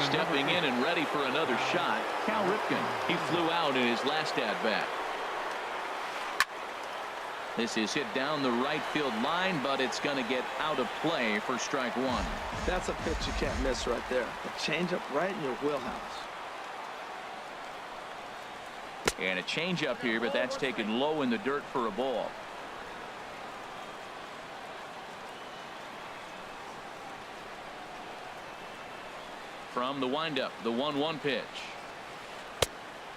A: Stepping in and ready for another shot, Cal Ripken. He flew out in his last at-bat. This is hit down the right field line, but it's going to get out of play for strike 1.
D: That's a pitch you can't miss right there. A changeup right in your wheelhouse.
A: And a changeup here, but that's taken low in the dirt for a ball. From the windup, the 1-1 pitch.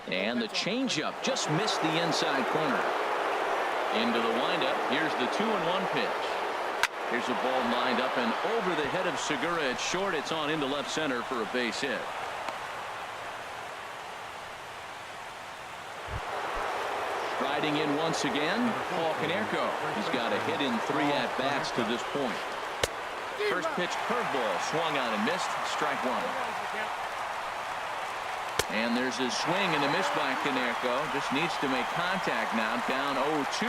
A: And the changeup just missed the inside corner. Into the windup. Here's the 2-1 pitch. Here's a ball lined up and over the head of Segura. It's short. It's on into left center for a base hit. Striding in once again, Paul Konerko. He's got a hit in 3 at-bats to this point. First pitch curveball swung on and missed. Strike 1. And there's a swing and a miss by Konerko. Just needs to make contact now. Down 0-2.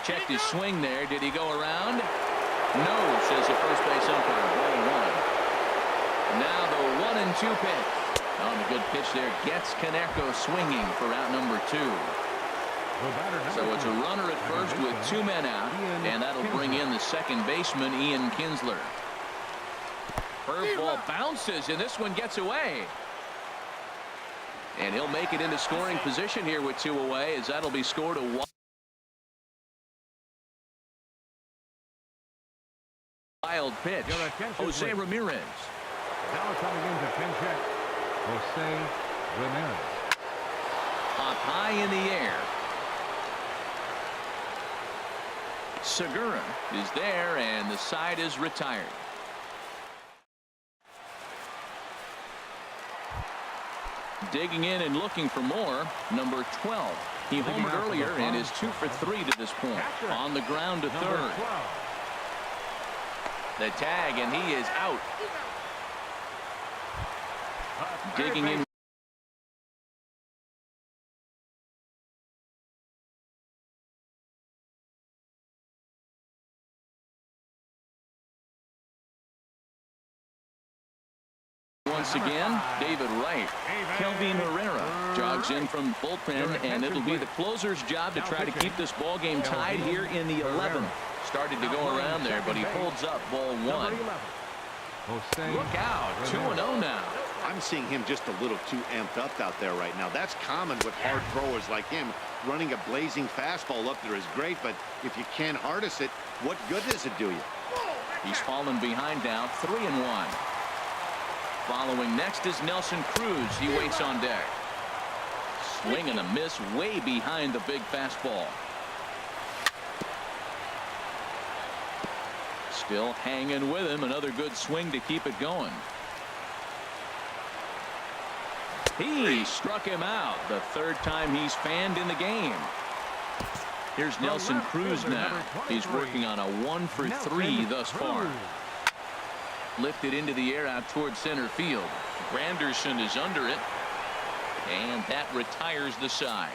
A: Checked his swing there. Did he go around? No, says the first base umpire. Ball 1. Now the 1-2 pitch. On a good pitch there, gets Konerko swinging for out number 2. So it's a runner at first with 2 men out, and that'll bring in the second baseman, Ian Kinsler. Curveball bounces, and this one gets away. And he'll make it into scoring position here with 2 away, as that'll be scored a wild pitch. Jose Ramirez.
B: Now coming into pinch hit, Jose Ramirez.
A: Up high in the air. Segura is there, and the side is retired. Digging in and looking for more, number 12. He homered earlier and is 2 for 3 to this point. On the ground to third. The tag, and he is out. Digging in. Once again, David Wright. Kelvin Herrera jogs in from bullpen, and it'll be the closer's job to try to keep this ball game tied here in the 11th. Started to go around there, but he holds up ball 1. Look out, 2-0 now.
E: I'm seeing him just a little too amped up out there right now. That's common with hard throwers like him. Running a blazing fastball up there is great, but if you can't harness it, what good does it do you?
A: He's fallen behind now, 3-1. Following next is Nelson Cruz. He waits on deck. Swing and a miss way behind the big fastball. Still hanging with him. Another good swing to keep it going. He struck him out. The 3rd time he's fanned in the game. Here's Nelson Cruz now. He's working on a 1 for 3 thus far. Lifted into the air out towards center field. Granderson is under it, and that retires the side.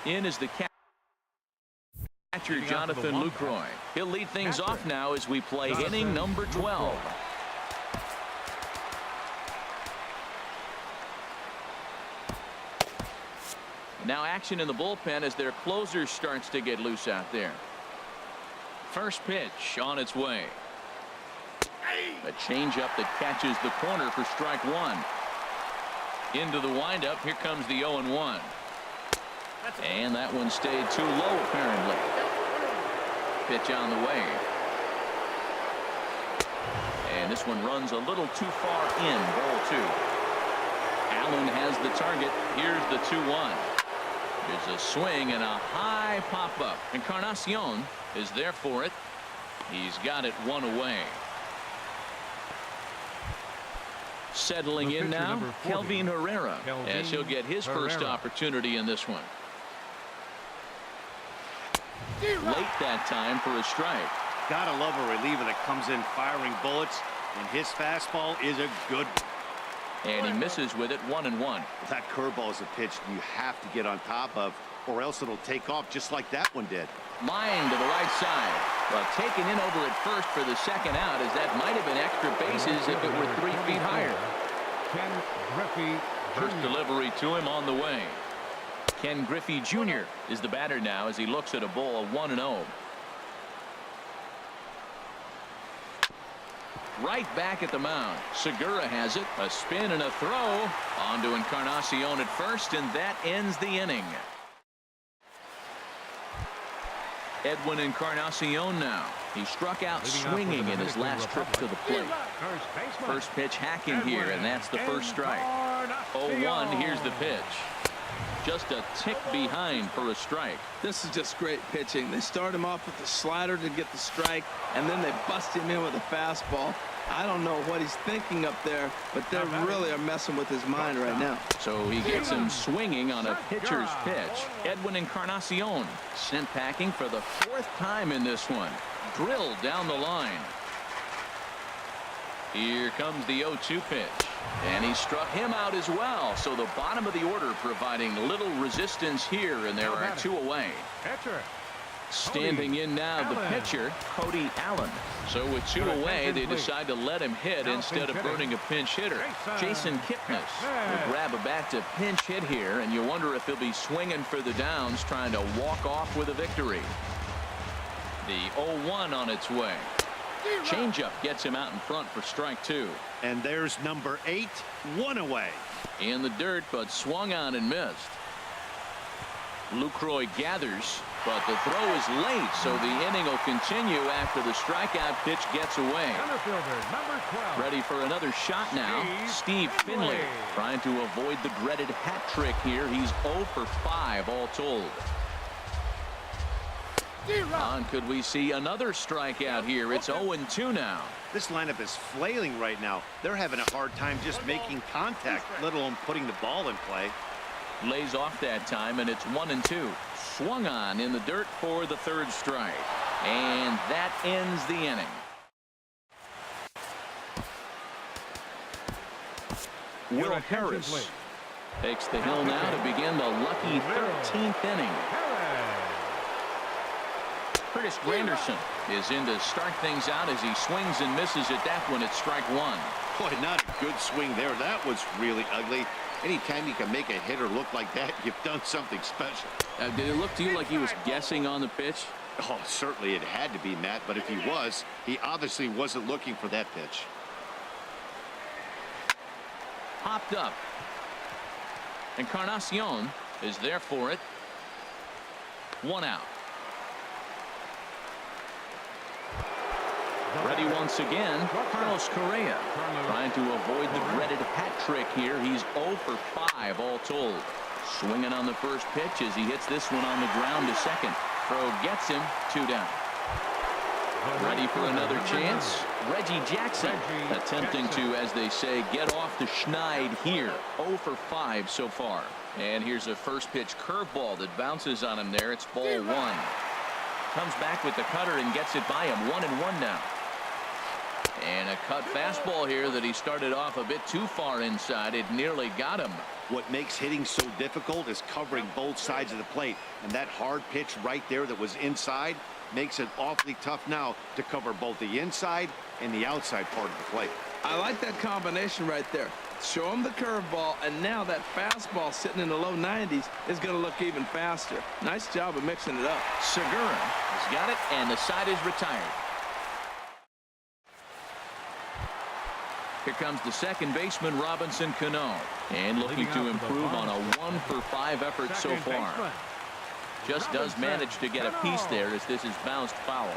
A: In is the catcher, Jonathan Lucroy. He'll lead things off now as we play inning number 12. Now action in the bullpen as their closer starts to get loose out there. First pitch on its way. A changeup that catches the corner for strike 1. Into the windup. Here comes the 0-1. And that one stayed too low apparently. Pitch on the way. And this one runs a little too far in. Ball 2. Allen has the target. Here's the 2-1. There's a swing and a high pop-up. Encarnacion is there for it. He's got it 1 away. Settling in now, Kelvin Herrera, as he'll get his first opportunity in this one. Late that time for a strike.
E: Gotta love a reliever that comes in firing bullets, and his fastball is a good one.
A: And he misses with it, 1-1.
E: That curveball is a pitch you have to get on top of, or else it'll take off just like that one did.
A: Line to the right side. Well, taken in over at first for the second out, as that might have been extra bases if it were 3 feet higher.
B: Ken Griffey
A: First delivery to him on the way. Ken Griffey Jr. is the batter now as he looks at a ball 1-0. Right back at the mound. Segura has it. A spin and a throw. On to Encarnacion at first, and that ends the inning. Edwin Encarnacion now. He struck out swinging in his last trip to the plate. First pitch hacking here, and that's the first strike. 0-1. Here's the pitch. Just a tick behind for a strike.
D: This is just great pitching. They start him off with the slider to get the strike, and then they bust him in with a fastball. I don't know what he's thinking up there, but they really are messing with his mind right now.
A: So he gets him swinging on a pitcher's pitch. Edwin Encarnacion sent packing for the 4th time in this one. Drilled down the line. Here comes the 0-2 pitch. And he struck him out as well. So the bottom of the order providing little resistance here, and there are 2 away. Standing in now, the pitcher, Cody Allen. So with 2 away, they decide to let him hit instead of burning a pinch hitter. Jason Kipnis will grab a bat to pinch hit here, and you wonder if he'll be swinging for the downs, trying to walk off with a victory. The 0-1 on its way. Changeup gets him out in front for strike 2.
E: And there's number 8, 1 away.
A: In the dirt, but swung on and missed. Lucroy gathers, but the throw is late, so the inning will continue after the strikeout pitch gets away. Ready for another shot now. Steve Finley trying to avoid the dreaded hat trick here. He's 0 for 5 all told. On, could we see another strikeout here? It's 0-2 now.
E: This lineup is flailing right now. They're having a hard time just making contact, let alone putting the ball in play.
A: Lays off that time, and it's 1-2. Swung on in the dirt for the 3rd strike. And that ends the inning. Will Harris takes the hill now to begin the lucky 13th inning. Curtis Granderson is in to start things out as he swings and misses at that one at strike 1.
C: Boy, not a good swing there. That was really ugly. Anytime you can make a hitter look like that, you've done something special.
A: Did it look to you like he was guessing on the pitch?
C: Oh, certainly it had to be, Matt, but if he was, he obviously wasn't looking for that pitch.
A: Popped up. Encarnacion is there for it. 1 out. Ready once again, Carlos Correa trying to avoid the dreaded hat trick here. He's 0 for 5 all told. Swinging on the first pitch as he hits this one on the ground to second. Throw gets him, 2 down. Ready for another chance. Reggie Jackson attempting to, as they say, get off the schneid here. 0 for 5 so far. And here's a first pitch curveball that bounces on him there. It's ball 1. Comes back with the cutter and gets it by him. 1-1 now. And a cut fastball here that he started off a bit too far inside. It nearly got him.
C: What makes hitting so difficult is covering both sides of the plate. And that hard pitch right there that was inside makes it awfully tough now to cover both the inside and the outside part of the plate.
D: I like that combination right there. Show him the curveball, and now that fastball sitting in the low 90s is going to look even faster. Nice job of mixing it up.
A: Segura has got it, and the side is retired. Here comes the second baseman, Robinson Cano, and looking to improve on a 1 for 5 effort so far. Just does manage to get a piece there as this is bounced foul.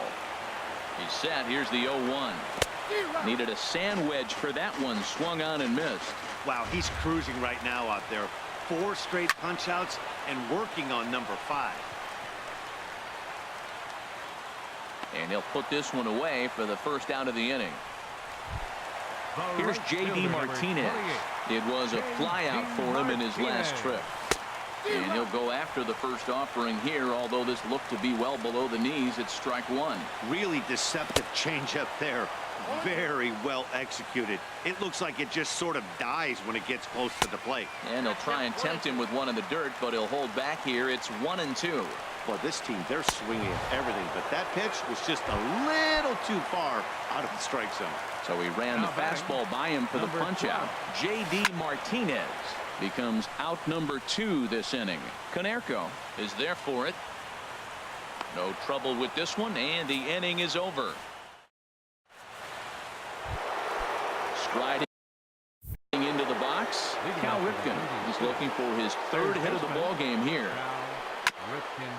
A: He's set. Here's the 0-1. Needed a sand wedge for that one. Swung on and missed.
E: Wow, he's cruising right now out there. 4 straight punch outs and working on number 5.
A: And he'll put this one away for the first out of the inning. Here's J.D. Martinez. It was a fly out for him in his last trip. And he'll go after the first offering here, although this looked to be well below the knees. It's strike 1.
E: Really deceptive changeup there. Very well executed. It looks like it just sort of dies when it gets close to the plate.
A: And he'll try and tempt him with one in the dirt, but he'll hold back here. It's 1-2.
E: Well, this team, they're swinging at everything, but that pitch was just a little too far out of the strike zone.
A: So he ran the fastball by him for the punch out. J.D. Martinez becomes out number 2 this inning. Konerko is there for it. No trouble with this one, and the inning is over. Striding into the box, Cal Ripken is looking for his 3rd hit of the ball game here.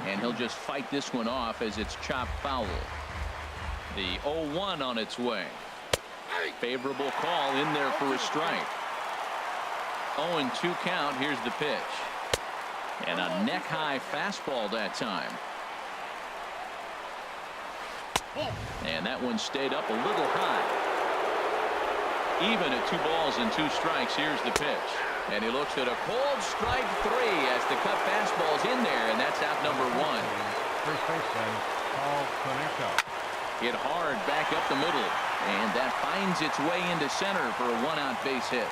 A: And he'll just fight this one off as it's chopped foul. The 0-1 on its way. Favorable call in there for a strike. 0-2 count. Here's the pitch. And a neck-high fastball that time. And that one stayed up a little high. Even at 2 balls and 2 strikes, here's the pitch. And he looks at a cold strike 3 as the cut fastball's in there, and that's out number 1.
B: First baseman, Paul Connecto.
A: Hit hard back up the middle, and that finds its way into center for a 1-out base hit.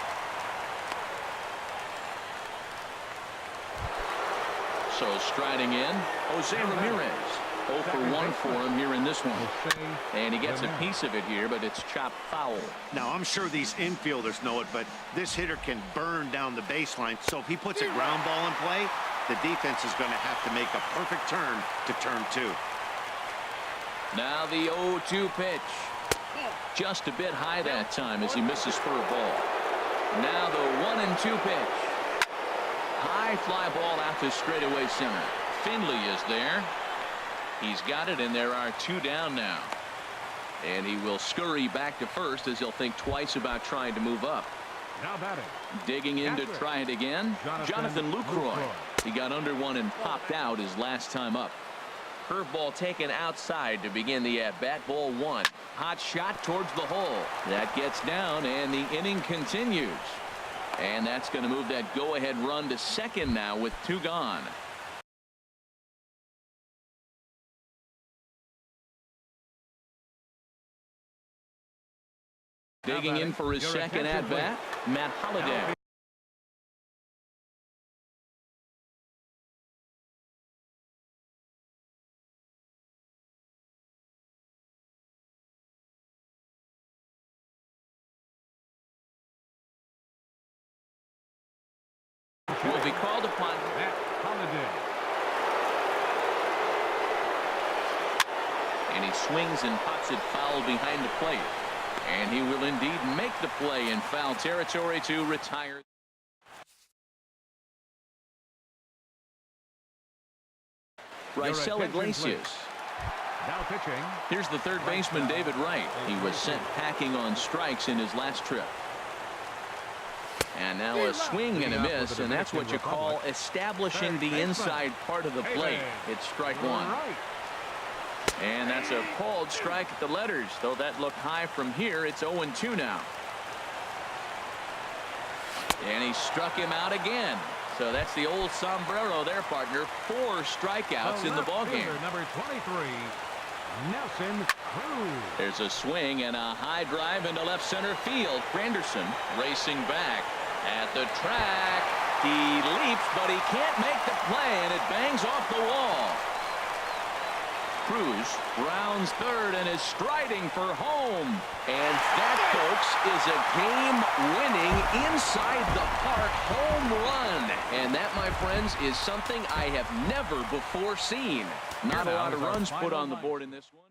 A: So striding in, Jose Ramirez. 0 for 1 for him here in this one. And he gets a piece of it here, but it's chopped foul.
E: Now, I'm sure these infielders know it, but this hitter can burn down the baseline. So if he puts a ground ball in play, the defense is going to have to make a perfect turn to turn 2.
A: Now the 0-2 pitch. Just a bit high that time as he misses for a ball. Now the 1-2 pitch. High fly ball out to straightaway center. Finley is there. He's got it, and there are 2 down now. And he will scurry back to first as he'll think twice about trying to move up.
B: Now batting.
A: Digging in to try it again. Jonathan Lucroy. He got under one and popped out his last time up. Curveball taken outside to begin the at-bat. Ball 1. Hot shot towards the hole. That gets down, and the inning continues. And that's going to move that go-ahead run to second now with 2 gone. Digging in for his second at-bat, Matt Holliday. Will be called upon.
B: Matt Holliday.
A: And he swings and pops it foul behind the plate. And he will indeed make the play in foul territory to retire. Raisel Iglesias.
B: Now pitching.
A: Here's the third baseman, David Wright. He was sent packing on strikes in his last trip. And now a swing and a miss, and that's what you call establishing the inside part of the plate. It's strike 1. And that's a called strike at the letters, though that looked high from here. It's 0-2 now. And he struck him out again. So that's the old sombrero there, partner. 4 strikeouts in the ballgame.
B: Number 23, Nelson Cruz.
A: There's a swing and a high drive into left center field. Granderson racing back at the track. He leaps, but he can't make the play, and it bangs off the wall. Cruz rounds third and is striding for home. And that, folks, is a game-winning inside the park home run. And that, my friends, is something I have never before seen. Not a lot of runs put on the board in this one.